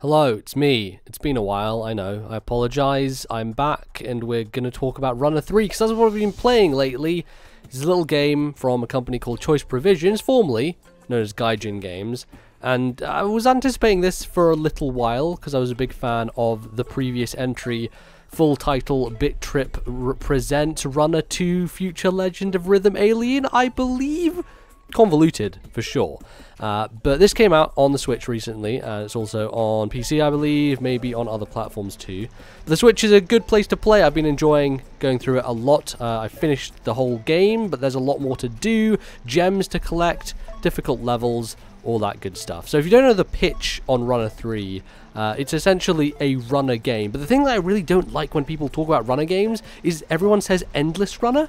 Hello, it's me. It's been a while, I know. I apologize. I'm back, and we're going to talk about Runner 3, because that's what I've been playing lately. It's a little game from a company called Choice Provisions, formerly known as Gaijin Games. And I was anticipating this for a little while, because I was a big fan of the previous entry, full title Bit Trip Presents Runner 2 Future Legend of Rhythm Alien, I believe? Convoluted, for sure. But this came out on the Switch recently, and it's also on PC, I believe, maybe on other platforms too. The Switch is a good place to play. I've been enjoying going through it a lot. I finished the whole game, but there's a lot more to do, gems to collect, difficult levels, all that good stuff. So if you don't know the pitch on Runner 3, it's essentially a runner game. But the thing that I really don't like when people talk about runner games is everyone says endless runner.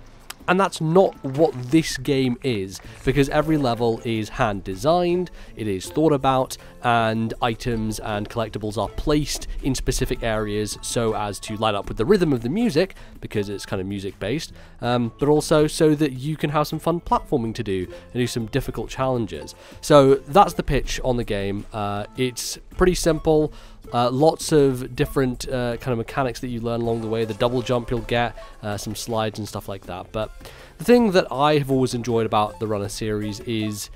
And that's not what this game is, because every level is hand designed, it is thought about, and items and collectibles are placed in specific areas so as to line up with the rhythm of the music, because it's kind of music based, but also so that you can have some fun platforming to do and do some difficult challenges. So that's the pitch on the game. It's pretty simple. Lots of different kind of mechanics that you learn along the way. The double jump you'll get, some slides and stuff like that. But the thing that I have always enjoyed about the Runner series is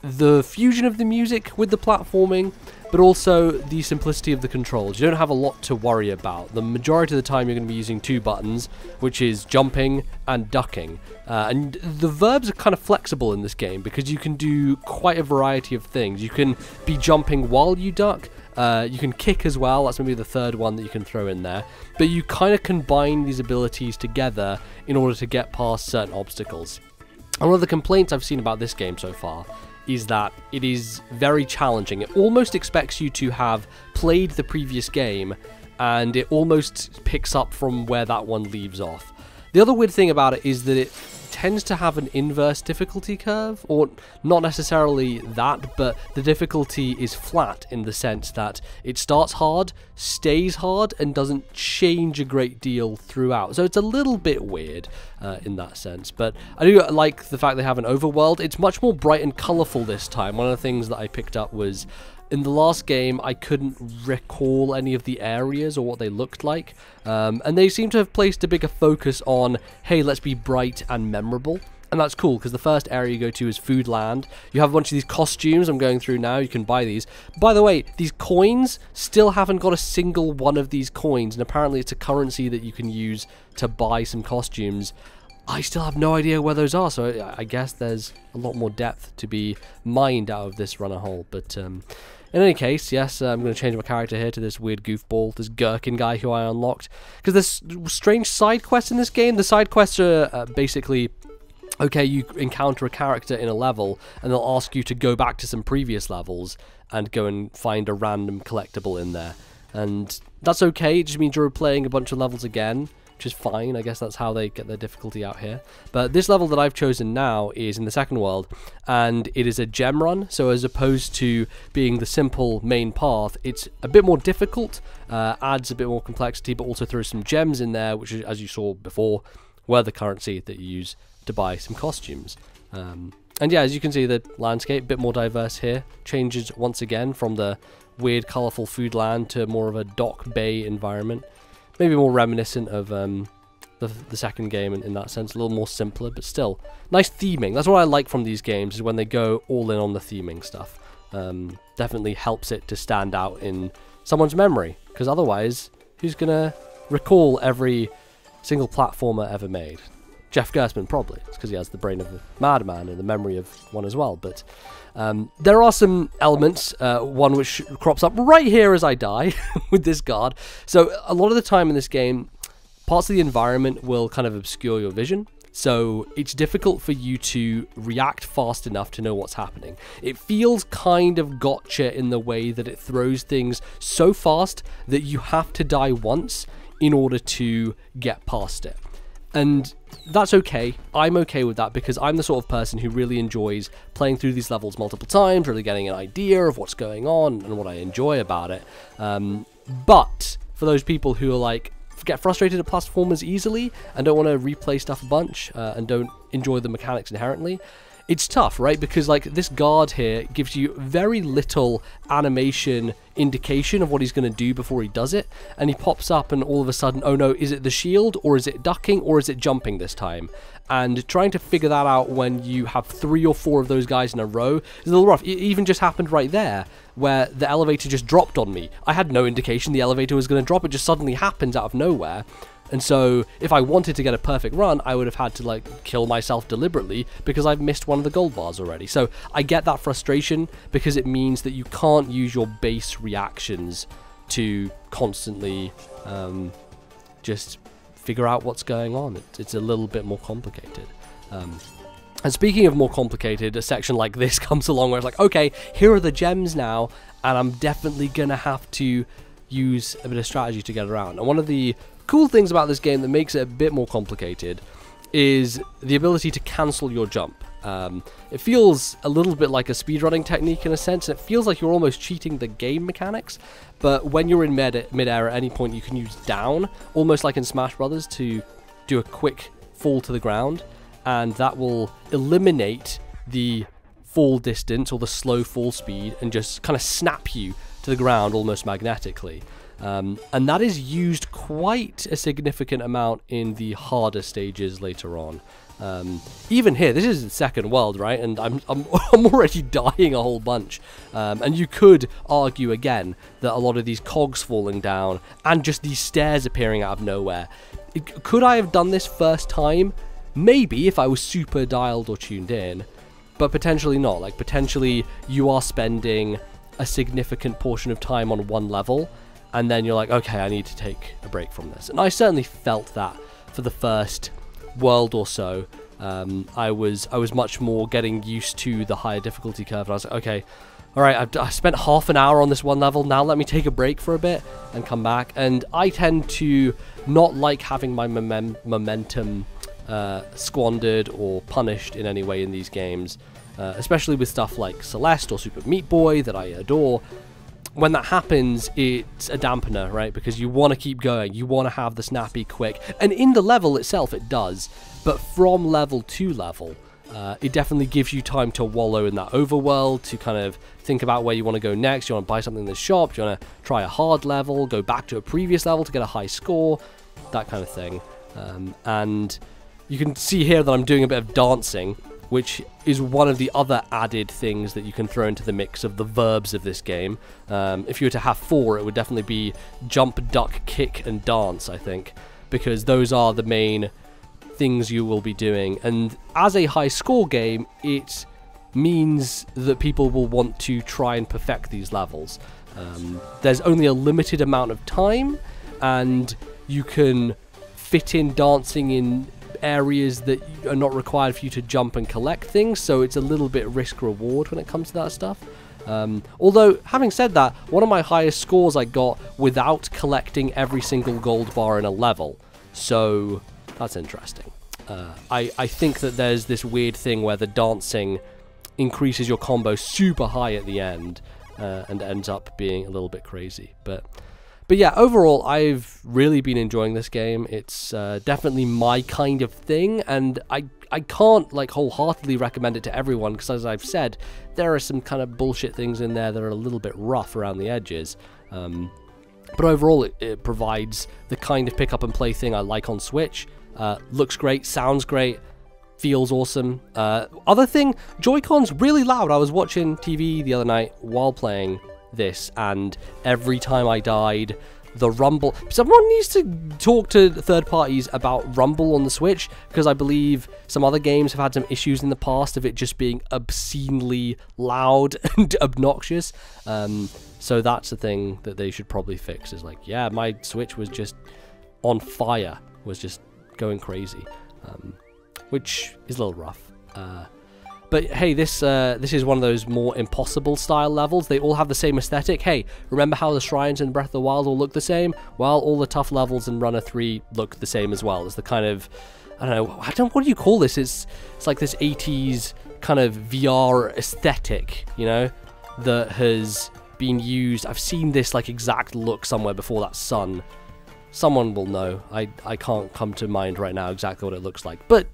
the fusion of the music with the platforming, but also the simplicity of the controls. You don't have a lot to worry about. The majority of the time you're going to be using two buttons, which is jumping and ducking. And the verbs are kind of flexible in this game because you can do quite a variety of things. You can be jumping while you duck. You can kick as well, that's maybe the third one that you can throw in there. But you kind of combine these abilities together in order to get past certain obstacles. And one of the complaints I've seen about this game so far is that it is very challenging. It almost expects you to have played the previous game, and it almost picks up from where that one leaves off. The other weird thing about it is that it tends to have an inverse difficulty curve, or not necessarily that, but the difficulty is flat in the sense that it starts hard, stays hard, and doesn't change a great deal throughout. So it's a little bit weird in that sense, but I do like the fact they have an overworld. It's much more bright and colourful this time. One of the things that I picked up was in the last game, I couldn't recall any of the areas or what they looked like, and they seem to have placed a bigger focus on, hey, let's be bright and memorable. And that's cool, because the first area you go to is Food Land. You have a bunch of these costumes I'm going through now. You can buy these. By the way, these coins, still haven't got a single one of these coins, and apparently it's a currency that you can use to buy some costumes. I still have no idea where those are, so I guess there's a lot more depth to be mined out of this runner hole. But in any case, yes, I'm going to change my character here to this weird goofball, this gherkin guy who I unlocked. Because there's strange side quests in this game. The side quests are basically, okay, you encounter a character in a level, and they'll ask you to go back to some previous levels and go and find a random collectible in there. And that's okay, it just means you're replaying a bunch of levels again, which is fine. I guess that's how they get their difficulty out here. But this level that I've chosen now is in the second world, and it is a gem run. So as opposed to being the simple main path, it's a bit more difficult, adds a bit more complexity, but also throws some gems in there, which, as you saw before, were the currency that you use to buy some costumes. And yeah, as you can see, the landscape, a bit more diverse here. Changes once again from the weird, colourful food land to more of a dock bay environment. Maybe more reminiscent of the second game in that sense, a little more simpler, but still nice theming. That's what I like from these games, is when they go all in on the theming stuff. Definitely helps it to stand out in someone's memory, because otherwise, who's gonna recall every single platformer ever made? Jeff Gerstmann, probably. It's because he has the brain of a madman and the memory of one as well. But there are some elements, one which crops up right here as I die with this guard. So a lot of the time in this game, parts of the environment will kind of obscure your vision. So it's difficult for you to react fast enough to know what's happening. It feels kind of gotcha in the way that it throws things so fast that you have to die once in order to get past it. And that's okay. I'm okay with that, because I'm the sort of person who really enjoys playing through these levels multiple times, really getting an idea of what's going on and what I enjoy about it. But for those people who are like, get frustrated at platformers easily and don't want to replay stuff a bunch and don't enjoy the mechanics inherently, it's tough, right? Because like this guard here gives you very little animation indication of what he's going to do before he does it, and he pops up and all of a sudden, oh no, is it the shield, or is it ducking, or is it jumping this time? And trying to figure that out when you have 3 or 4 of those guys in a row is a little rough. It even just happened right there, where the elevator just dropped on me. I had no indication the elevator was going to drop, it just suddenly happens out of nowhere. And so, if I wanted to get a perfect run, I would have had to, like, kill myself deliberately because I've missed one of the gold bars already. So, I get that frustration because it means that you can't use your base reactions to constantly just figure out what's going on. It's a little bit more complicated. And speaking of more complicated, a section like this comes along where it's like, okay, here are the gems now, and I'm definitely going to have to use a bit of strategy to get around. And one of the cool things about this game that makes it a bit more complicated is the ability to cancel your jump. It feels a little bit like a speedrunning technique in a sense, and it feels like you're almost cheating the game mechanics, but when you're in mid-air at any point you can use down, almost like in Smash Brothers, to do a quick fall to the ground, and that will eliminate the fall distance or the slow fall speed and just kind of snap you to the ground almost magnetically. And that is used quite a significant amount in the harder stages later on. Even here, this is the second world, right? And I'm already dying a whole bunch. And you could argue again that a lot of these cogs falling down and just these stairs appearing out of nowhere. Could I have done this first time? Maybe, if I was super dialed or tuned in, but potentially not. Like, potentially you are spending a significant portion of time on one level, and then you're like, okay, I need to take a break from this. And I certainly felt that for the first world or so. I was much more getting used to the higher difficulty curve, and I was like, okay, all right, I spent half an hour on this one level, now let me take a break for a bit and come back. And I tend to not like having my momentum squandered or punished in any way in these games, especially with stuff like Celeste or Super Meat Boy that I adore. When that happens, it's a dampener, right? Because you want to keep going, you want to have the snappy quick, and in the level itself it does, but from level to level, it definitely gives you time to wallow in that overworld, to kind of think about where you want to go next. You want to buy something in the shop, you want to try a hard level, go back to a previous level to get a high score, that kind of thing. And you can see here that I'm doing a bit of dancing, which is one of the other added things that you can throw into the mix of the verbs of this game. If you were to have 4, it would definitely be jump, duck, kick, and dance, I think, because those are the main things you will be doing. And as a high score game, it means that people will want to try and perfect these levels. There's only a limited amount of time, and you can fit in dancing in areas that are not required for you to jump and collect things, so it's a little bit risk reward when it comes to that stuff. Although, having said that, one of my highest scores I got without collecting every single gold bar in a level, so that's interesting. I think that there's this weird thing where the dancing increases your combo super high at the end, and ends up being a little bit crazy. But yeah, overall, I've really been enjoying this game. It's definitely my kind of thing, and I can't like wholeheartedly recommend it to everyone, because as I've said, there are some kind of bullshit things in there that are a little bit rough around the edges. But overall, it provides the kind of pick up and play thing I like on Switch. Looks great, sounds great, feels awesome. Other thing, Joy-Con's really loud. I was watching TV the other night while playing this, and every time I died, the rumble. Someone needs to talk to third parties about rumble on the Switch, because I believe some other games have had some issues in the past of it just being obscenely loud and obnoxious. So that's the thing that they should probably fix, is like, yeah, my Switch was just on fire, was just going crazy, which is a little rough. But hey, this is one of those more impossible style levels. They all have the same aesthetic. Hey, remember how the shrines in Breath of the Wild all look the same? Well, all the tough levels in Runner 3 look the same as well. It's the kind of, I don't know, what do you call this? It's like this 80s kind of VR aesthetic, you know, that has been used. I've seen this like exact look somewhere before, that sun. Someone will know. I can't come to mind right now exactly what it looks like, but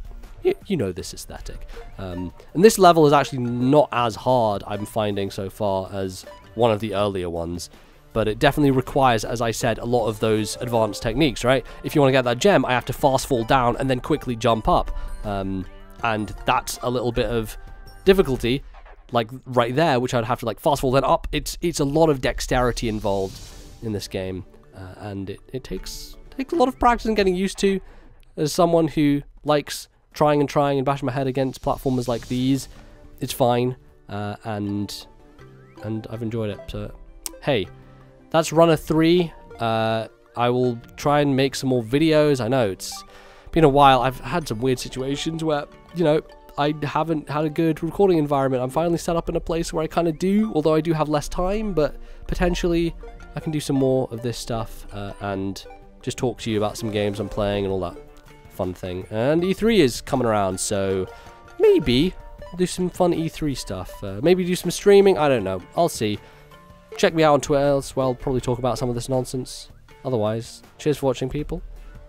you know this aesthetic. And this level is actually not as hard, I'm finding so far, as one of the earlier ones. But it definitely requires, as I said, a lot of those advanced techniques, right? If you want to get that gem, I have to fast fall down and then quickly jump up. And that's a little bit of difficulty, like right there, which I'd have to like fast fall then up. It's a lot of dexterity involved in this game, and it takes a lot of practice and getting used to. As someone who likes trying and bashing my head against platformers like these, it's fine, and I've enjoyed it. So hey, that's Runner 3. I will try and make some more videos. I know it's been a while. I've had some weird situations where, you know, I haven't had a good recording environment. I'm finally set up in a place where I kind of do, although I do have less time, but potentially I can do some more of this stuff and just talk to you about some games I'm playing and all that fun thing. And E3 is coming around, so maybe I'll do some fun E3 stuff. Maybe do some streaming, I don't know. I'll see. Check me out on Twitter as well, probably talk about some of this nonsense. Otherwise, cheers for watching, people.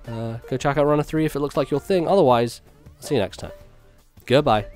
Go check out Runner 3 if it looks like your thing. Otherwise, I'll see you next time. Goodbye.